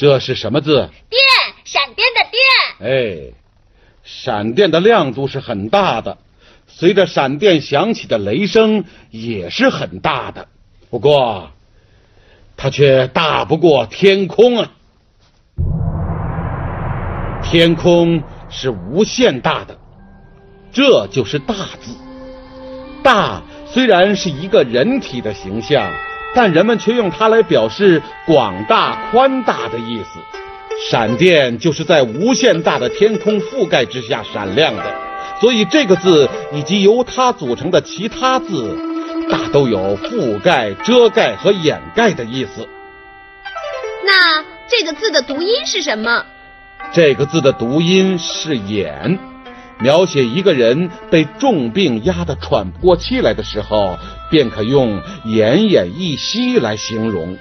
这是什么字？电，闪电的电。哎，闪电的亮度是很大的，随着闪电响起的雷声也是很大的，不过它却大不过天空啊。天空是无限大的，这就是大字。大虽然是一个人体的形象，但人们却用它来表示广大宽大的意思。闪电就是在无限大的天空覆盖之下闪亮的，所以这个字以及由它组成的其他字大都有覆盖、遮盖和掩盖的意思。那这个字的读音是什么？这个字的读音是眼，描写一个人被重病压得喘不过气来的时候，便可用奄奄一息来形容。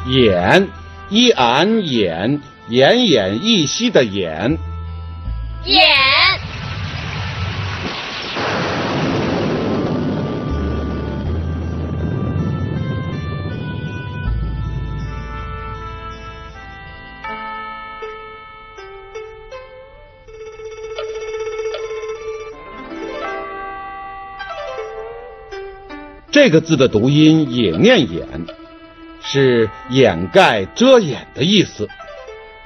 眼，一俺眼，奄奄一息的奄。眼。这个字的读音也念掩，是掩盖、遮掩的意思。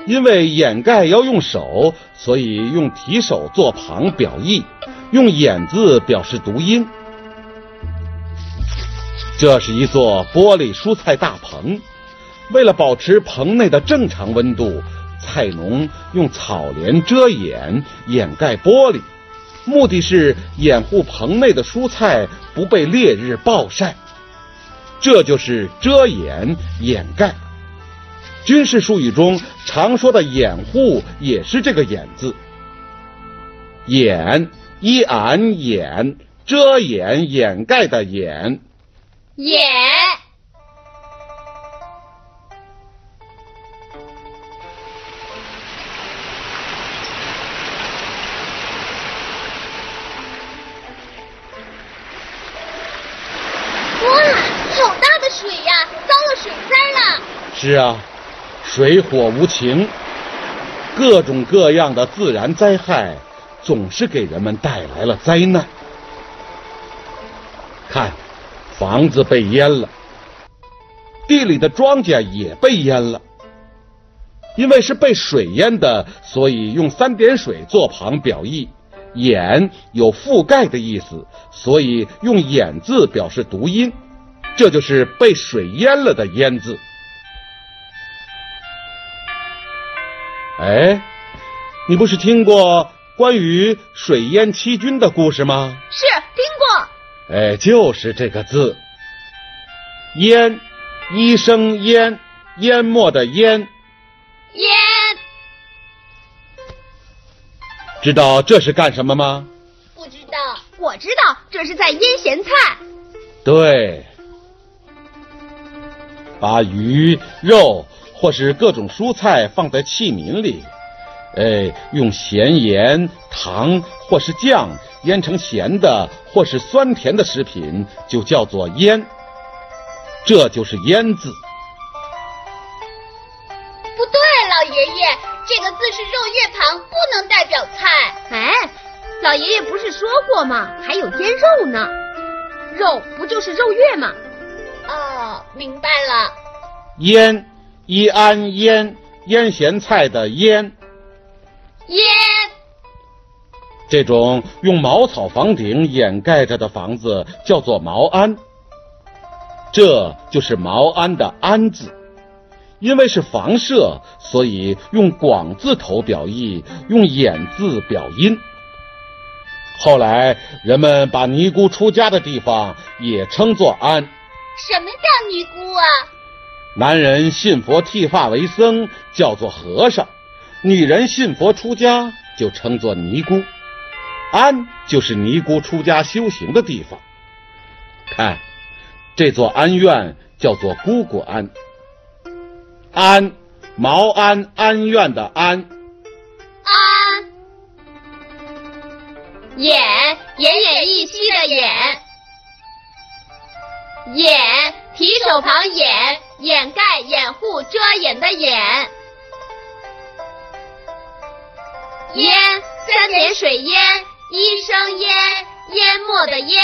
因为掩盖要用手，所以用提手做旁表意，用掩字表示读音。这是一座玻璃蔬菜大棚，为了保持棚内的正常温度，菜农用草帘遮掩，掩盖玻璃，目的是掩护棚内的蔬菜不被烈日暴晒，这就是遮掩、掩盖。军事术语中常说的掩护也是这个掩字。掩，一俺掩，遮掩、掩盖的掩。掩。水呀，遭了水灾了。是啊，水火无情，各种各样的自然灾害总是给人们带来了灾难。看，房子被淹了，地里的庄稼也被淹了。因为是被水淹的，所以用三点水做旁表意。掩有覆盖的意思，所以用掩字表示读音。这就是被水淹了的淹字。哎，你不是听过关于水淹七军的故事吗？是，听过。哎，就是这个字。淹，一声淹，淹没的淹。淹。知道这是干什么吗？不知道。我知道，这是在腌咸菜。对。把鱼、肉或是各种蔬菜放在器皿里，用咸盐、糖或是酱腌成咸的或是酸甜的食品，就叫做腌。这就是腌字。不对，老爷爷，这个字是肉月旁，不能代表菜。哎，老爷爷不是说过吗？还有腌肉呢，肉不就是肉月吗？哦，明白了。腌，一安腌，腌咸菜的腌。腌。这种用茅草房顶掩盖着的房子叫做茅庵，这就是茅庵的庵字。因为是房舍，所以用广字头表意，用掩字表音。后来人们把尼姑出家的地方也称作庵。什么叫尼姑啊？男人信佛剃发为僧叫做和尚，女人信佛出家就称作尼姑。庵就是尼姑出家修行的地方。看，这座庵院叫做姑姑庵。庵，茅庵庵院的庵。庵。奄奄一息的奄。奄，提手旁掩，掩盖、掩护、遮掩的掩。淹，三点水淹，一声淹，淹没的淹。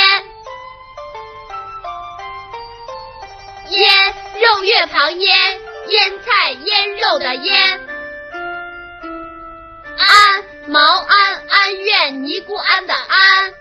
腌，肉月旁腌，腌菜腌肉的腌。安，毛安、安院、尼姑庵的庵。